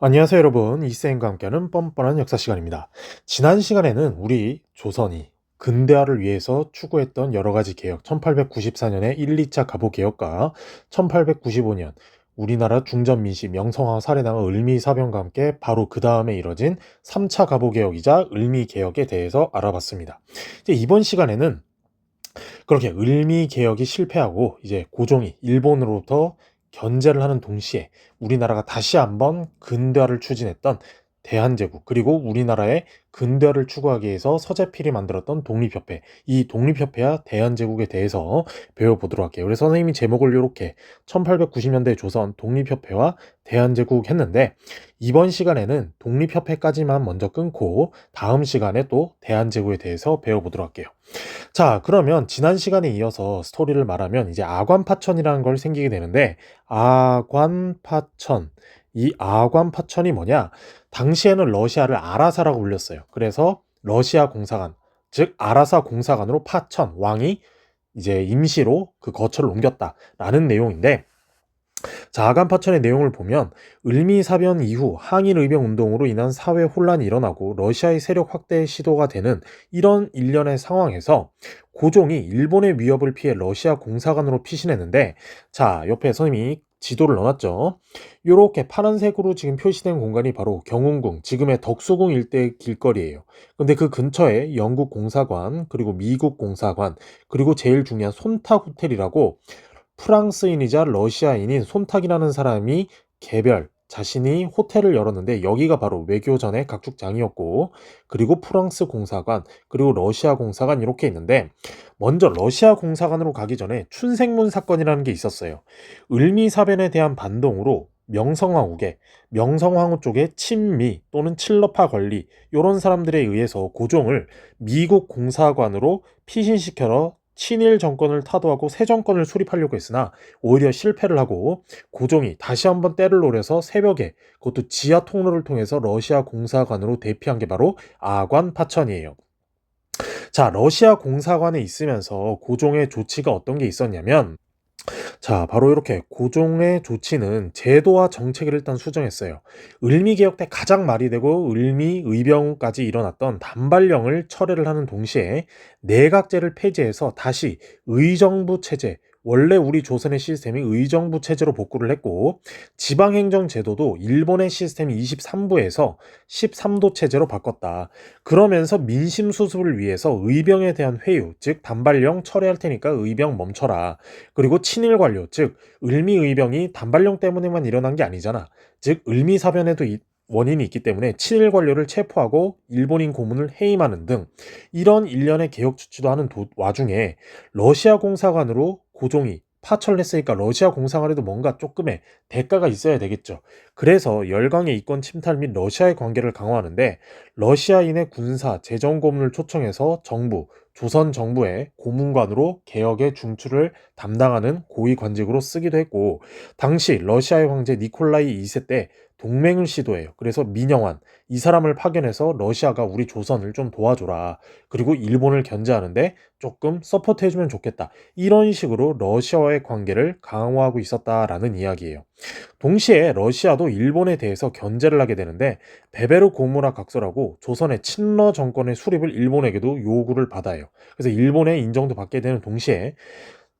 안녕하세요 여러분. 이쌤과 함께하는 뻔뻔한 역사 시간입니다. 지난 시간에는 우리 조선이 근대화를 위해서 추구했던 여러 가지 개혁, 1894년의 1, 2차 갑오 개혁과 1895년 우리나라 중전 민씨 명성황 살해당한 을미사변과 함께 바로 그 다음에 이뤄진 3차 갑오 개혁이자 을미 개혁에 대해서 알아봤습니다. 이제 이번 시간에는 그렇게 을미 개혁이 실패하고 이제 고종이 일본으로부터 견제를 하는 동시에 우리나라가 다시 한번 근대화를 추진했던 대한제국, 그리고 우리나라의 근대화를 추구하기 위해서 서재필이 만들었던 독립협회, 이 독립협회와 대한제국에 대해서 배워보도록 할게요. 그래서 선생님이 제목을 이렇게 1890년대 조선 독립협회와 대한제국 했는데, 이번 시간에는 독립협회까지만 먼저 끊고 다음 시간에 또 대한제국에 대해서 배워보도록 할게요. 자, 그러면 지난 시간에 이어서 스토리를 말하면 이제 아관파천이라는 걸 생기게 되는데, 아관파천. 이 아관파천이 뭐냐? 당시에는 러시아를 아라사라고 불렸어요. 그래서 러시아 공사관, 즉 아라사 공사관으로 파천, 왕이 이제 임시로 그 거처를 옮겼다라는 내용인데, 자, 아간파천의 내용을 보면 을미사변 이후 항일 의병 운동으로 인한 사회 혼란이 일어나고 러시아의 세력 확대의 시도가 되는 이런 일련의 상황에서 고종이 일본의 위협을 피해 러시아 공사관으로 피신했는데, 자, 옆에 선생님이 지도를 넣어놨죠. 이렇게 파란색으로 지금 표시된 공간이 바로 경운궁, 지금의 덕수궁 일대의 길거리예요. 근데 그 근처에 영국 공사관, 그리고 미국 공사관, 그리고 제일 중요한 손탁 호텔이라고 프랑스인이자 러시아인인 손탁이라는 사람이 개별 자신이 호텔을 열었는데, 여기가 바로 외교전의 각축장이었고, 그리고 프랑스 공사관, 그리고 러시아 공사관 이렇게 있는데, 먼저 러시아 공사관으로 가기 전에 춘생문 사건이라는 게 있었어요. 을미사변에 대한 반동으로 명성황후계, 명성황후 쪽의 친미 또는 칠러파 관리 이런 사람들에 의해서 고종을 미국 공사관으로 피신시켜서 친일 정권을 타도하고 새 정권을 수립하려고 했으나 오히려 실패를 하고, 고종이 다시 한번 때를 노려서 새벽에 그것도 지하 통로를 통해서 러시아 공사관으로 대피한 게 바로 아관파천이에요. 자, 러시아 공사관에 있으면서 고종의 조치가 어떤 게 있었냐면, 자, 바로 이렇게 고종의 조치는 제도와 정책을 일단 수정했어요. 을미개혁 때 가장 말이 되고 을미의병까지 일어났던 단발령을 철회를 하는 동시에 내각제를 폐지해서 다시 의정부 체제, 원래 우리 조선의 시스템이 의정부 체제로 복구를 했고, 지방행정 제도도 일본의 시스템 23부에서 13도 체제로 바꿨다. 그러면서 민심 수습을 위해서 의병에 대한 회유, 즉 단발령 철회할 테니까 의병 멈춰라. 그리고 친일 관료, 즉 을미의병이 단발령 때문에만 일어난 게 아니잖아. 즉 을미사변에도 원인이 있기 때문에 친일 관료를 체포하고 일본인 고문을 해임하는 등 이런 일련의 개혁 조치도 하는 와중에 러시아 공사관으로 고종이 파천을 했으니까 러시아 공사관에도 뭔가 조금의 대가가 있어야 되겠죠. 그래서 열강의 이권 침탈 및 러시아의 관계를 강화하는데, 러시아인의 군사, 재정 고문을 초청해서 정부, 조선 정부의 고문관으로 개혁의 중추를 담당하는 고위 관직으로 쓰기도 했고, 당시 러시아의 황제 니콜라이 2세 때 동맹을 시도해요. 그래서 민영환, 이 사람을 파견해서 러시아가 우리 조선을 좀 도와줘라, 그리고 일본을 견제하는데 조금 서포트 해주면 좋겠다, 이런 식으로 러시아와의 관계를 강화하고 있었다라는 이야기예요. 동시에 러시아도 일본에 대해서 견제를 하게 되는데, 베베르 고무라 각서라고 조선의 친러 정권의 수립을 일본에게도 요구를 받아요. 그래서 일본의 인정도 받게 되는 동시에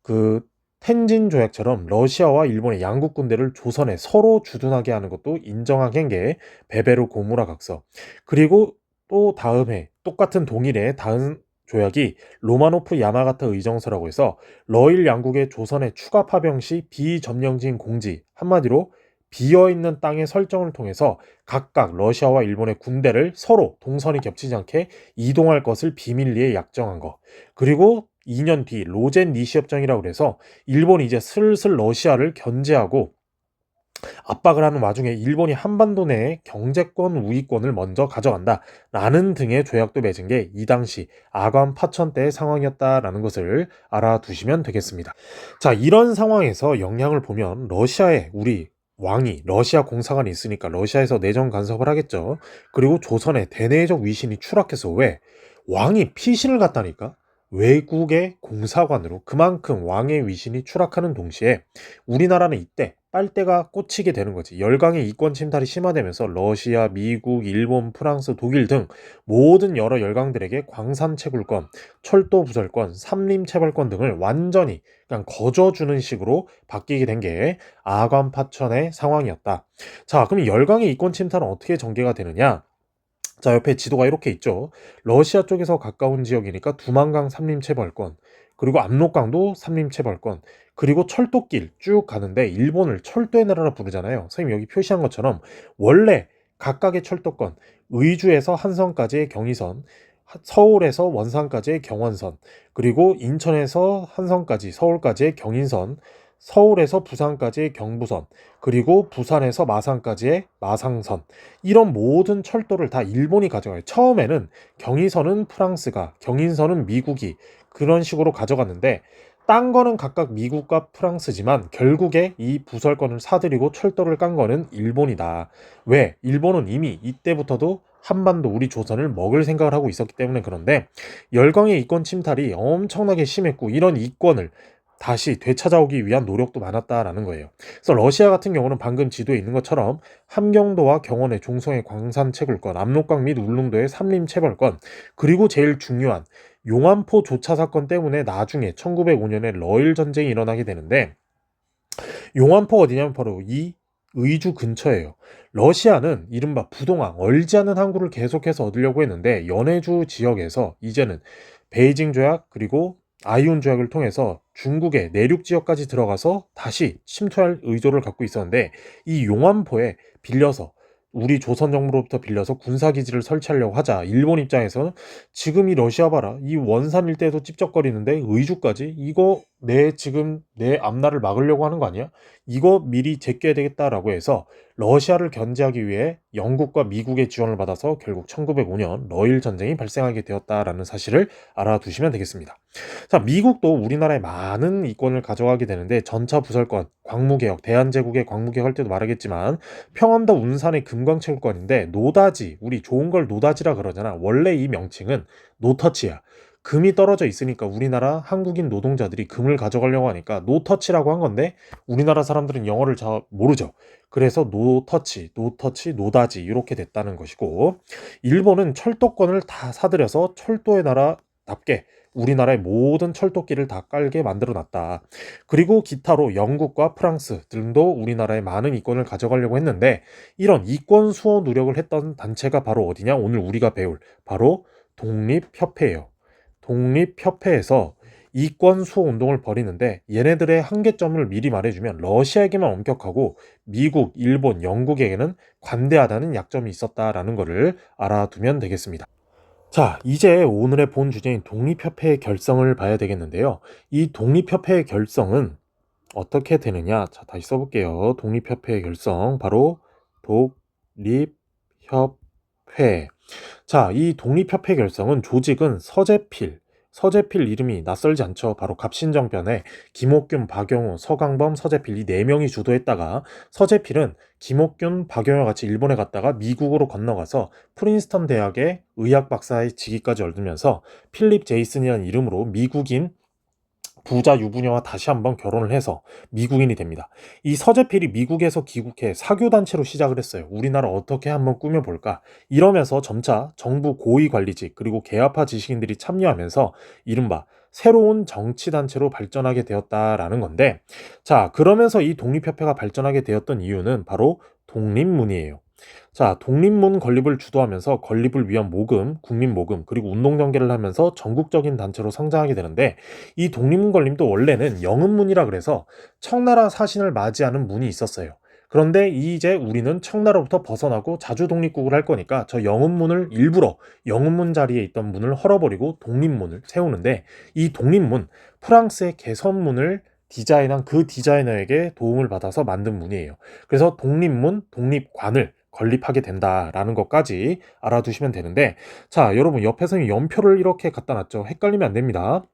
그 텐진 조약처럼 러시아와 일본의 양국 군대를 조선에 서로 주둔하게 하는 것도 인정하게 게 베베르 고무라 각서. 그리고 또 다음 해 똑같은 동일해 다음 조약이 로마노프 야마가타 의정서라고 해서 러일 양국의 조선의 추가 파병 시 비점령진 공지, 한마디로 비어있는 땅의 설정을 통해서 각각 러시아와 일본의 군대를 서로 동선이 겹치지 않게 이동할 것을 비밀리에 약정한 거. 그리고 2년 뒤 로젠 니시 협정이라고 그래서 일본이 이제 슬슬 러시아를 견제하고 압박을 하는 와중에 일본이 한반도 내에 경제권 우위권을 먼저 가져간다라는 등의 조약도 맺은 게 이 당시 아관 파천 때의 상황이었다라는 것을 알아두시면 되겠습니다. 자, 이런 상황에서 영향을 보면 러시아에 우리 왕이 러시아 공사관이 있으니까 러시아에서 내정 간섭을 하겠죠. 그리고 조선의 대내적 위신이 추락해서, 왜? 왕이 피신을 갔다니까? 외국의 공사관으로 그만큼 왕의 위신이 추락하는 동시에 우리나라는 이때 빨대가 꽂히게 되는 거지. 열강의 이권 침탈이 심화되면서 러시아, 미국, 일본, 프랑스, 독일 등 모든 여러 열강들에게 광산 채굴권, 철도 부설권, 삼림 체벌권 등을 완전히 그냥 거저주는 식으로 바뀌게 된 게 아관 파천의 상황이었다. 자, 그럼 열강의 이권 침탈은 어떻게 전개가 되느냐? 자, 옆에 지도가 이렇게 있죠. 러시아 쪽에서 가까운 지역이니까 두만강 삼림체벌권, 그리고 압록강도 삼림체벌권, 그리고 철도길 쭉 가는데 일본을 철도의 나라라 부르잖아요. 선생님 여기 표시한 것처럼 원래 각각의 철도권, 의주에서 한성까지의 경의선, 서울에서 원산까지의 경원선, 그리고 인천에서 한성까지 서울까지의 경인선, 서울에서 부산까지의 경부선, 그리고 부산에서 마산까지의 마상선, 이런 모든 철도를 다 일본이 가져가요. 처음에는 경의선은 프랑스가, 경인선은 미국이 그런 식으로 가져갔는데 딴 거는 각각 미국과 프랑스지만 결국에 이 부설권을 사들이고 철도를 깐 거는 일본이다. 왜? 일본은 이미 이때부터도 한반도 우리 조선을 먹을 생각을 하고 있었기 때문에. 그런데 열강의 이권 침탈이 엄청나게 심했고 이런 이권을 다시 되찾아오기 위한 노력도 많았다라는 거예요. 그래서 러시아 같은 경우는 방금 지도에 있는 것처럼 함경도와 경원의 종성의 광산 채굴권, 압록강 및 울릉도의 삼림 체벌권, 그리고 제일 중요한 용안포 조차 사건 때문에 나중에 1905년에 러일 전쟁이 일어나게 되는데, 용안포 어디냐면 바로 이 의주 근처예요. 러시아는 이른바 부동항, 얼지 않은 항구를 계속해서 얻으려고 했는데 연해주 지역에서 이제는 베이징 조약 그리고 아이온 조약을 통해서 중국의 내륙 지역까지 들어가서 다시 침투할 의도를 갖고 있었는데, 이 용안포에 빌려서 우리 조선 정부로부터 빌려서 군사기지를 설치하려고 하자 일본 입장에서는 지금 이 러시아 봐라, 이 원산 일대에도 찝쩍거리는데 의주까지, 이거 지금 내 앞날을 막으려고 하는 거 아니야? 이거 미리 제껴야 되겠다라고 해서 러시아를 견제하기 위해 영국과 미국의 지원을 받아서 결국 1905년 러일 전쟁이 발생하게 되었다라는 사실을 알아두시면 되겠습니다. 자, 미국도 우리나라에 많은 이권을 가져가게 되는데 전차 부설권, 광무개혁, 대한제국의 광무개혁 할 때도 말하겠지만 평안도 운산의 금광채굴권인데 노다지, 우리 좋은 걸 노다지라 그러잖아. 원래 이 명칭은 노터치야. 금이 떨어져 있으니까 우리나라 한국인 노동자들이 금을 가져가려고 하니까 노터치라고 한 건데 우리나라 사람들은 영어를 잘 모르죠. 그래서 노터치, 노터치, 노다지 이렇게 됐다는 것이고, 일본은 철도권을 다 사들여서 철도의 나라답게 우리나라의 모든 철도길을 다 깔게 만들어 놨다. 그리고 기타로 영국과 프랑스 등도 우리나라의 많은 이권을 가져가려고 했는데 이런 이권 수호 노력을 했던 단체가 바로 어디냐? 오늘 우리가 배울 바로 독립협회예요. 독립협회에서 이권 수호 운동을 벌이는데 얘네들의 한계점을 미리 말해주면 러시아에게만 엄격하고 미국, 일본, 영국에게는 관대하다는 약점이 있었다라는 것을 알아두면 되겠습니다. 자, 이제 오늘의 본 주제인 독립협회의 결성을 봐야 되겠는데요. 이 독립협회의 결성은 어떻게 되느냐? 자, 다시 써볼게요. 독립협회의 결성, 바로 독립협회. 자, 이 독립협회 결성은 조직은 서재필 이름이 낯설지 않죠. 바로 갑신정변에 김옥균, 박용우, 서강범, 서재필 이 4명이 주도했다가 서재필은 김옥균, 박용우와 같이 일본에 갔다가 미국으로 건너가서 프린스턴 대학의 의학 박사의 직위까지 얻으면서 필립 제이슨이라는 이름으로 미국인 부자 유부녀와 다시 한번 결혼을 해서 미국인이 됩니다. 이 서재필이 미국에서 귀국해 사교단체로 시작을 했어요. 우리나라 어떻게 한번 꾸며볼까? 이러면서 점차 정부 고위관리직 그리고 계엄파 지식인들이 참여하면서 이른바 새로운 정치단체로 발전하게 되었다라는 건데, 자, 그러면서 이 독립협회가 발전하게 되었던 이유는 바로 독립문이에요. 자, 독립문 건립을 주도하면서 건립을 위한 모금, 국민모금, 그리고 운동전개를 하면서 전국적인 단체로 성장하게 되는데, 이 독립문 건립도 원래는 영은문이라 그래서 청나라 사신을 맞이하는 문이 있었어요. 그런데 이제 우리는 청나라부터 벗어나고 자주 독립국을 할 거니까 저 영은문을 일부러 영은문 자리에 있던 문을 헐어버리고 독립문을 세우는데, 이 독립문, 프랑스의 개선문을 디자인한 그 디자이너에게 도움을 받아서 만든 문이에요. 그래서 독립문, 독립관을 건립하게 된다라는 것까지 알아두시면 되는데, 자, 여러분 옆에서 연표를 이렇게 갖다 놨죠. 헷갈리면 안 됩니다.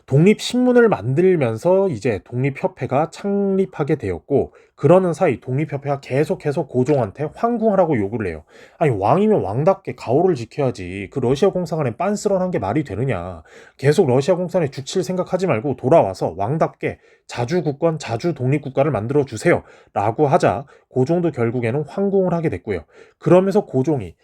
독립신문을 만들면서 이제 독립협회가 창립하게 되었고, 그러는 사이 독립협회가 계속해서 고종한테 황궁하라고 요구를 해요. 아니, 왕이면 왕답게 가오를 지켜야지. 그 러시아 공사관에 빤스런한 게 말이 되느냐. 계속 러시아 공산에 죽칠 생각하지 말고 돌아와서 왕답게 자주국권, 자주독립국가를 만들어 주세요 라고 하자 고종도 결국에는 황궁을 하게 됐고요. 그러면서 고종이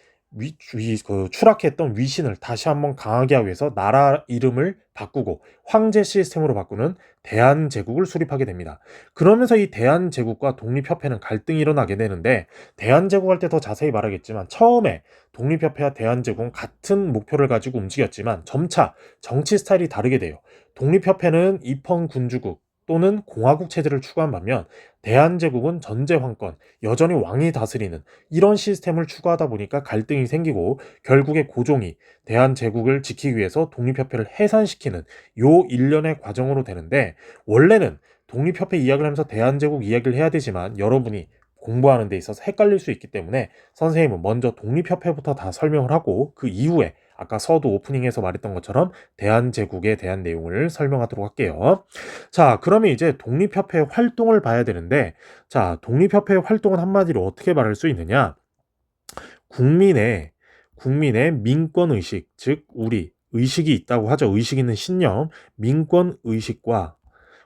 추락했던 위신을 다시 한번 강하게 하기 위해서 나라 이름을 바꾸고 황제 시스템으로 바꾸는 대한제국을 수립하게 됩니다. 그러면서 이 대한제국과 독립협회는 갈등이 일어나게 되는데, 대한제국 할 때 더 자세히 말하겠지만, 처음에 독립협회와 대한제국은 같은 목표를 가지고 움직였지만 점차 정치 스타일이 다르게 돼요. 독립협회는 입헌군주국 또는 공화국 체제를 추구한 반면, 대한제국은 전제황권, 여전히 왕이 다스리는 이런 시스템을 추구하다 보니까 갈등이 생기고, 결국에 고종이 대한제국을 지키기 위해서 독립협회를 해산시키는 요 일련의 과정으로 되는데, 원래는 독립협회 이야기를 하면서 대한제국 이야기를 해야 되지만 여러분이 공부하는 데 있어서 헷갈릴 수 있기 때문에 선생님은 먼저 독립협회부터 다 설명을 하고, 그 이후에 아까 서두 오프닝에서 말했던 것처럼 대한제국에 대한 내용을 설명하도록 할게요. 자, 그러면 이제 독립협회 활동을 봐야 되는데, 자, 독립협회 활동은 한마디로 어떻게 말할 수 있느냐? 국민의 민권 의식, 즉 우리 의식이 있다고 하죠. 의식 있는 신념, 민권 의식과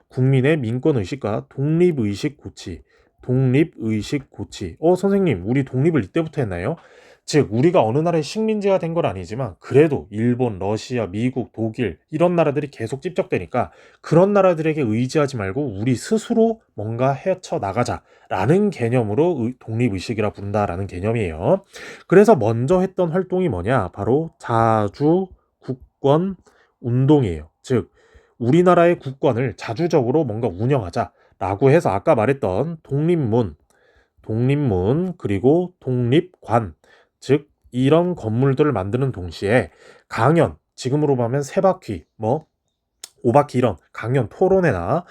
국민의 민권 의식과 독립 의식 고치. 독립 의식 고치. 선생님, 우리 독립을 이때부터 했나요? 즉 우리가 어느 나라의 식민지가 된 건 아니지만 그래도 일본, 러시아, 미국, 독일 이런 나라들이 계속 찝적대니까 그런 나라들에게 의지하지 말고 우리 스스로 뭔가 헤쳐 나가자라는 개념으로 독립의식이라 부른다라는 개념이에요. 그래서 먼저 했던 활동이 뭐냐? 바로 자주 국권 운동이에요. 즉 우리나라의 국권을 자주적으로 뭔가 운영하자라고 해서 아까 말했던 독립문 그리고 독립관, 즉 이런 건물들을 만드는 동시에 강연, 지금으로 보면 세바퀴, 오바퀴 이런 강연 토론회나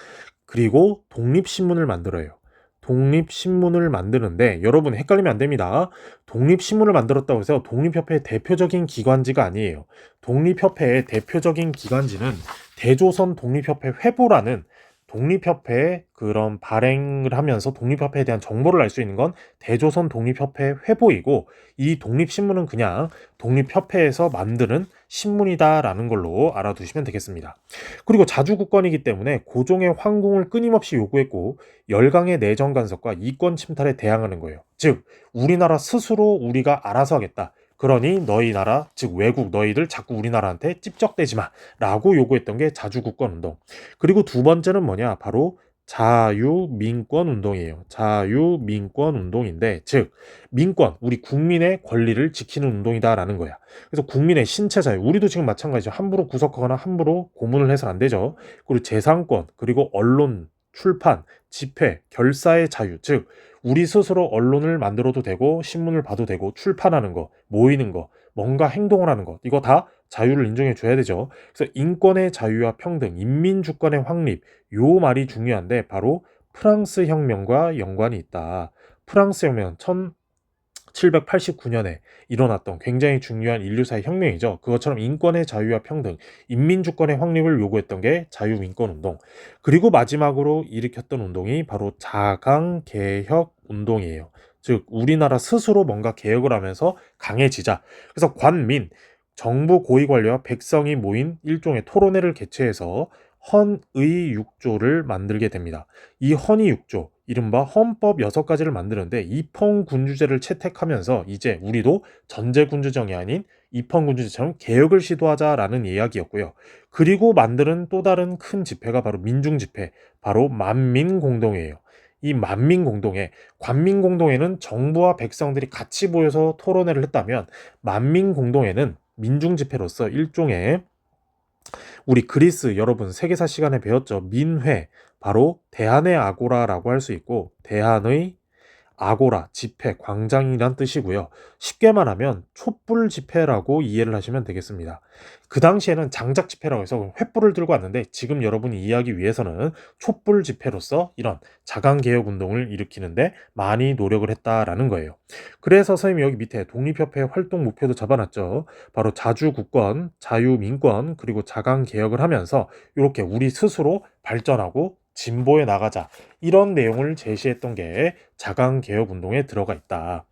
그리고 독립신문을 만들어요. 독립신문을 만드는데 여러분 헷갈리면 안 됩니다. 독립신문을 만들었다고 해서 독립협회의 대표적인 기관지가 아니에요. 독립협회의 대표적인 기관지는 대조선 독립협회 회보라는, 독립협회의 그런 발행을 하면서 독립협회에 대한 정보를 알 수 있는 건 대조선 독립협회 회보이고, 이 독립신문은 그냥 독립협회에서 만드는 신문이다라는 걸로 알아두시면 되겠습니다. 그리고 자주국권이기 때문에 고종의 황궁을 끊임없이 요구했고 열강의 내정 간섭과 이권 침탈에 대항하는 거예요. 즉 우리나라 스스로 우리가 알아서 하겠다. 그러니 너희 나라, 즉 외국 너희들 자꾸 우리나라한테 찝적대지 마 라고 요구했던 게 자주국권 운동. 그리고 두 번째는 뭐냐? 바로 자유민권 운동이에요. 자유민권 운동인데, 즉 민권, 우리 국민의 권리를 지키는 운동이다라는 거야. 그래서 국민의 신체 자유, 우리도 지금 마찬가지죠. 함부로 구속하거나 함부로 고문을 해서는 안 되죠. 그리고 재산권, 그리고 언론, 출판, 집회, 결사의 자유, 즉 우리 스스로 언론을 만들어도 되고 신문을 봐도 되고 출판하는 거, 모이는 거, 뭔가 행동을 하는 것, 이거 다 자유를 인정해 줘야 되죠. 그래서 인권의 자유와 평등, 인민주권의 확립, 요 말이 중요한데 바로 프랑스 혁명과 연관이 있다. 프랑스 혁명 1789년에 일어났던 굉장히 중요한 인류사의 혁명이죠. 그것처럼 인권의 자유와 평등, 인민주권의 확립을 요구했던 게 자유민권운동. 그리고 마지막으로 일으켰던 운동이 바로 자강개혁운동이에요. 즉 우리나라 스스로 뭔가 개혁을 하면서 강해지자. 그래서 관민, 정부 고위관료와 백성이 모인 일종의 토론회를 개최해서 헌의육조를 만들게 됩니다. 이 헌의육조, 이른바 헌법 6가지를 만드는데 입헌군주제를 채택하면서 이제 우리도 전제군주정이 아닌 입헌군주제처럼 개혁을 시도하자라는 이야기였고요. 그리고 만드는 또 다른 큰 집회가 바로 민중집회, 바로 만민공동회예요. 이 만민공동회, 관민공동회는 정부와 백성들이 같이 모여서 토론회를 했다면, 만민공동회는 민중집회로서 일종의, 우리 그리스 여러분 세계사 시간에 배웠죠. 민회, 바로 대한의 아고라라고 할 수 있고 대한의 아고라, 집회, 광장이란 뜻이고요. 쉽게 말하면 촛불 집회라고 이해를 하시면 되겠습니다. 그 당시에는 장작 집회라고 해서 횃불을 들고 왔는데 지금 여러분이 이해하기 위해서는 촛불 집회로서 이런 자강 개혁 운동을 일으키는데 많이 노력을 했다라는 거예요. 그래서 선생님이 여기 밑에 독립협회 활동 목표도 잡아놨죠. 바로 자주국권, 자유민권, 그리고 자강 개혁을 하면서 이렇게 우리 스스로 발전하고 진보해 나가자, 이런 내용을 제시했던 게 자강개혁운동에 들어가 있다.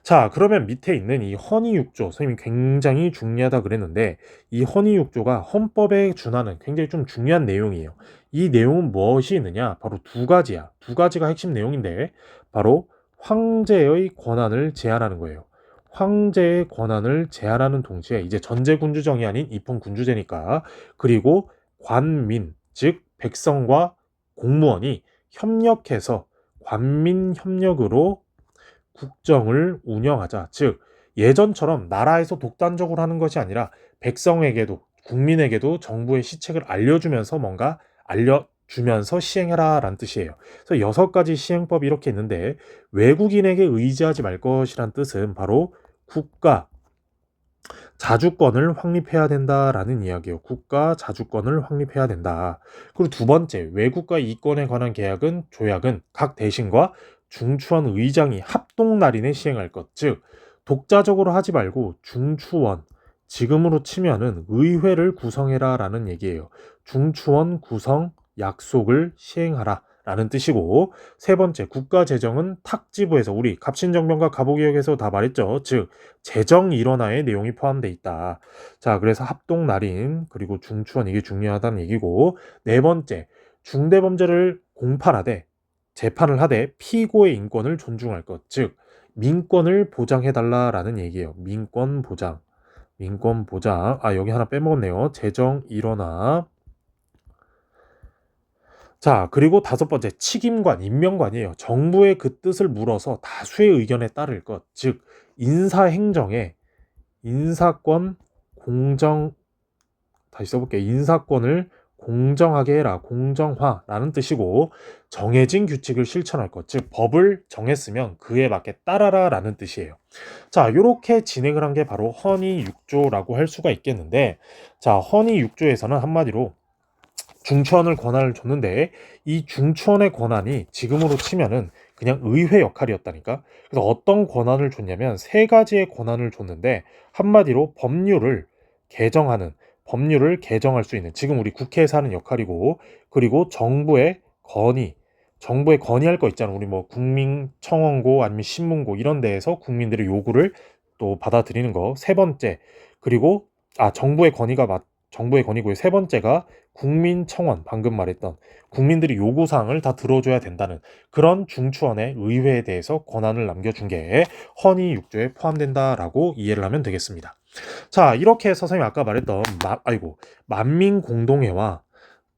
자, 그러면 밑에 있는 이 헌의 6조, 선생님이 굉장히 중요하다 그랬는데 이 헌의 6조가 헌법에 준하는 굉장히 좀 중요한 내용이에요. 이 내용은 무엇이 있느냐? 바로 두 가지야. 두 가지가 핵심 내용인데 바로 황제의 권한을 제한하는 거예요. 황제의 권한을 제한하는 동시에 이제 전제군주정이 아닌 입헌군주제니까, 그리고 관민, 즉 백성과 공무원이 협력해서 관민 협력으로 국정을 운영하자. 즉 예전처럼 나라에서 독단적으로 하는 것이 아니라 백성에게도, 국민에게도 정부의 시책을 알려주면서 뭔가 알려주면서 시행해라 라는 뜻이에요. 그래서 6가지 시행법이 이렇게 있는데, 외국인에게 의지하지 말 것이란 뜻은 바로 국가 자주권을 확립해야 된다라는 이야기예요. 국가 자주권을 확립해야 된다. 그리고 두 번째, 외국과 이권에 관한 계약은 조약은 각 대신과 중추원 의장이 합동 날인에 시행할 것. 즉 독자적으로 하지 말고 중추원, 지금으로 치면은 의회를 구성해라 라는 얘기예요. 중추원 구성 약속을 시행하라 라는 뜻이고, 세 번째, 국가재정은 탁지부에서, 우리 갑신정변과 갑오개혁에서 다 말했죠. 즉 재정 일원화의 내용이 포함되어 있다. 자, 그래서 합동 날인 그리고 중추원, 이게 중요하다는 얘기고, 네 번째, 중대범죄를 공판하되 재판을 하되 피고의 인권을 존중할 것. 즉 민권을 보장해달라라는 얘기예요. 민권 보장. 민권 보장. 아, 여기 하나 빼먹었네요. 재정 일원화. 자, 그리고 다섯 번째, 책임관, 임명관이에요. 정부의 그 뜻을 물어서 다수의 의견에 따를 것. 즉 인사행정에 인사권 공정, 다시 써볼게요. 인사권을 공정하게 해라, 공정화라는 뜻이고, 정해진 규칙을 실천할 것, 즉 법을 정했으면 그에 맞게 따라라 라는 뜻이에요. 자, 이렇게 진행을 한 게 바로 헌의 6조라고 할 수가 있겠는데, 자, 헌의 6조에서는 한마디로 중추원을 권한을 줬는데, 이 중추원의 권한이 지금으로 치면은 그냥 의회 역할이었다니까. 그래서 어떤 권한을 줬냐면 세 가지의 권한을 줬는데, 한마디로 법률을 개정할 수 있는, 지금 우리 국회에서 하는 역할이고, 그리고 정부에 건의할 거 있잖아. 우리 뭐 국민청원고 아니면 신문고 이런 데에서 국민들의 요구를 또 받아들이는 거. 세 번째, 그리고 정부의 건의고의 세 번째가 국민청원, 방금 말했던 국민들이 요구사항을 다 들어줘야 된다는 그런 중추원의 의회에 대해서 권한을 남겨준 게 헌의 6조에 포함된다라고 이해를 하면 되겠습니다. 자, 이렇게 해서 선생님이 아까 말했던 만민공동회와,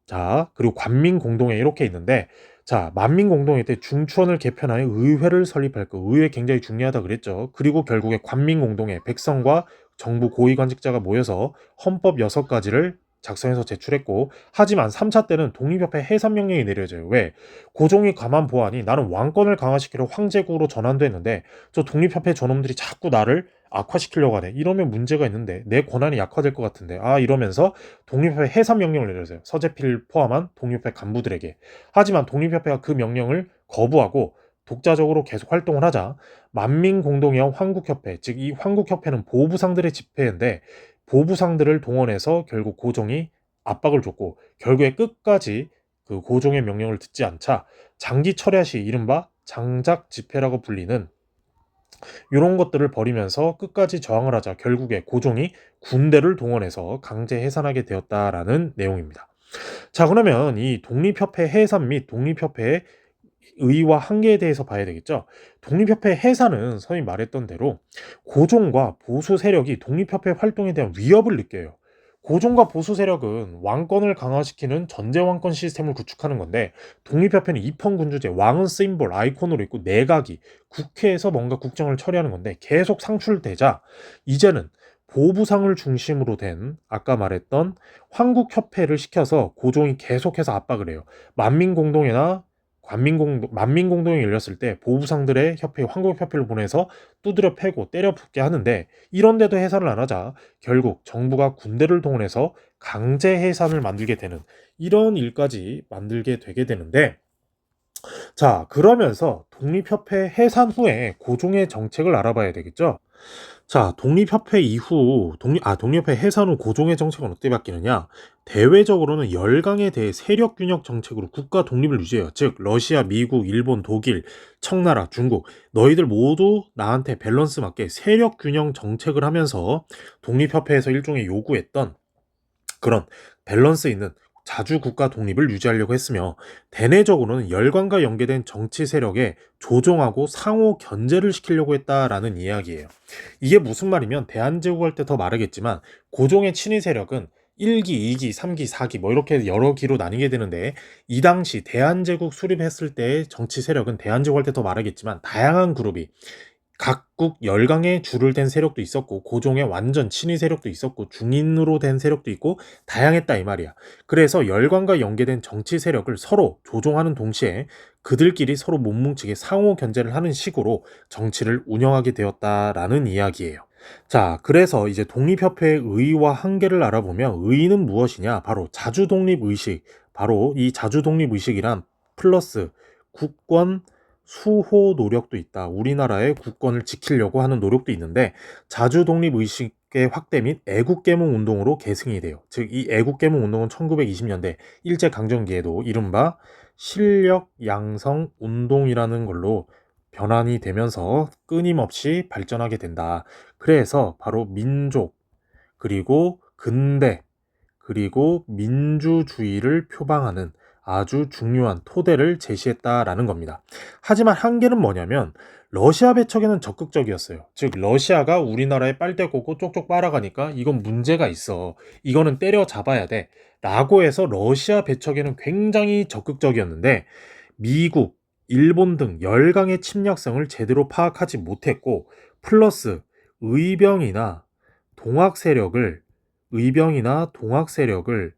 자, 그리고 관민공동회 이렇게 있는데, 자, 만민공동회 때 중추원을 개편하여 의회를 설립할 거. 의회 굉장히 중요하다 그랬죠. 그리고 결국에 관민공동회, 백성과 정부 고위관직자가 모여서 헌법 6가지를 작성해서 제출했고, 하지만 3차 때는 독립협회 해산명령이 내려져요. 왜? 고종이 가만 보아하니 나는 왕권을 강화시키려 황제국으로 전환됐는데 저 독립협회 저놈들이 자꾸 나를 악화시키려고 하네. 이러면 문제가 있는데 내 권한이 약화될 것 같은데, 이러면서 독립협회 해산명령을 내려서요. 서재필 포함한 독립협회 간부들에게. 하지만 독립협회가 그 명령을 거부하고 독자적으로 계속 활동을 하자 만민공동회와 황국협회, 즉 이 황국협회는 보부상들의 집회인데 보부상들을 동원해서 결국 고종이 압박을 줬고, 결국에 끝까지 그 고종의 명령을 듣지 않자 장기 철야 시 이른바 장작 집회라고 불리는 이런 것들을 벌이면서 끝까지 저항을 하자 결국에 고종이 군대를 동원해서 강제 해산하게 되었다라는 내용입니다. 자, 그러면 이 독립협회 해산 및 독립협회의 의의와 한계에 대해서 봐야 되겠죠. 독립협회 해산은 선생님이 말했던 대로 고종과 보수 세력이 독립협회 활동에 대한 위협을 느껴요. 고종과 보수 세력은 왕권을 강화시키는 전제왕권 시스템을 구축하는 건데, 독립협회는 입헌군주제, 왕은 심볼, 아이콘으로 있고 내각이 국회에서 뭔가 국정을 처리하는 건데 계속 상출되자 이제는 보부상을 중심으로 된 아까 말했던 황국협회를 시켜서 고종이 계속해서 압박을 해요. 만민공동회나 만민공동이 열렸을 때 보부상들의 협회 황국협회를 보내서 두드려 패고 때려 붓게 하는데, 이런데도 해산을 안 하자 결국 정부가 군대를 동원해서 강제 해산을 만들게 되는 이런 일까지 만들게 되게 되는데, 자, 그러면서 독립협회 해산 후에 고종의 정책을 알아봐야 되겠죠? 자, 독립협회 이후 독립협회 해산 후 고종의 정책은 어떻게 바뀌느냐? 대외적으로는 열강에 대해 세력 균형 정책으로 국가 독립을 유지해요. 즉, 러시아, 미국, 일본, 독일, 청나라, 중국, 너희들 모두 나한테 밸런스 맞게 세력 균형 정책을 하면서 독립협회에서 일종의 요구했던 그런 밸런스 있는 자주 국가 독립을 유지하려고 했으며, 대내적으로는 열강과 연계된 정치 세력에 조종하고 상호 견제를 시키려고 했다라는 이야기예요. 이게 무슨 말이면, 대한제국할 때 더 말하겠지만 고종의 친위 세력은 1기, 2기, 3기, 4기 뭐 이렇게 여러 기로 나뉘게 되는데, 이 당시 대한제국 수립했을 때의 정치 세력은 대한제국할 때 더 말하겠지만 다양한 그룹이 각국 열강에 줄을 댄 세력도 있었고, 고종의 완전 친위 세력도 있었고, 중인으로 된 세력도 있고, 다양했다 이 말이야. 그래서 열강과 연계된 정치 세력을 서로 조종하는 동시에 그들끼리 서로 못 뭉치게 상호 견제를 하는 식으로 정치를 운영하게 되었다라는 이야기예요. 자, 그래서 이제 독립협회의 의의와 한계를 알아보면, 의의는 무엇이냐? 바로 자주독립의식. 바로 이 자주독립의식이란 플러스 국권 수호 노력도 있다. 우리나라의 국권을 지키려고 하는 노력도 있는데, 자주독립의식의 확대 및 애국계몽 운동으로 계승이 돼요. 즉, 이 애국계몽 운동은 1920년대 일제강점기에도 이른바 실력 양성 운동이라는 걸로 변환이 되면서 끊임없이 발전하게 된다. 그래서 바로 민족, 그리고 근대, 그리고 민주주의를 표방하는 아주 중요한 토대를 제시했다라는 겁니다. 하지만 한계는 뭐냐면, 러시아 배척에는 적극적이었어요. 즉, 러시아가 우리나라에 빨대 꽂고 쪽쪽 빨아가니까 이건 문제가 있어, 이거는 때려잡아야 돼 라고 해서 러시아 배척에는 굉장히 적극적이었는데, 미국, 일본 등 열강의 침략성을 제대로 파악하지 못했고, 플러스 의병이나 동학 세력을 의병이나 동학 세력을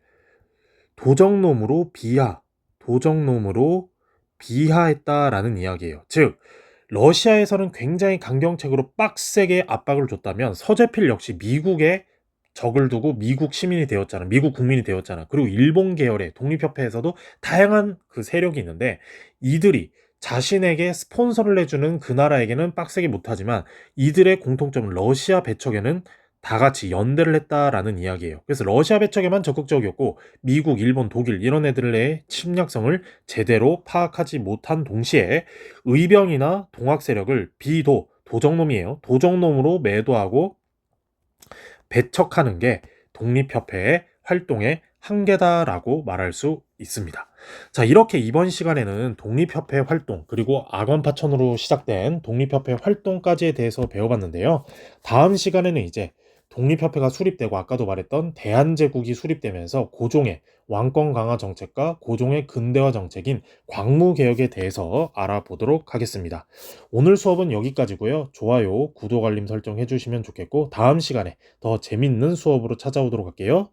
도적놈으로 비하했다라는 이야기예요. 즉, 러시아에서는 굉장히 강경책으로 빡세게 압박을 줬다면, 서재필 역시 미국에 적을 두고 미국 시민이 되었잖아. 미국 국민이 되었잖아. 그리고 일본 계열의 독립협회에서도 다양한 그 세력이 있는데, 이들이 자신에게 스폰서를 해주는 그 나라에게는 빡세게 못하지만, 이들의 공통점은 러시아 배척에는 다 같이 연대를 했다라는 이야기예요. 그래서 러시아 배척에만 적극적이었고, 미국, 일본, 독일 이런 애들의 침략성을 제대로 파악하지 못한 동시에 의병이나 동학 세력을 도적놈이에요. 도적놈으로 매도하고 배척하는 게 독립협회의 활동의 한계다라고 말할 수 있습니다. 자, 이렇게 이번 시간에는 독립협회 활동, 그리고 악원파천으로 시작된 독립협회 활동까지에 대해서 배워봤는데요. 다음 시간에는 이제 독립협회가 수립되고, 아까도 말했던 대한제국이 수립되면서 고종의 왕권 강화 정책과 고종의 근대화 정책인 광무개혁에 대해서 알아보도록 하겠습니다. 오늘 수업은 여기까지고요. 좋아요, 구독, 알림 설정 해주시면 좋겠고, 다음 시간에 더 재밌는 수업으로 찾아오도록 할게요.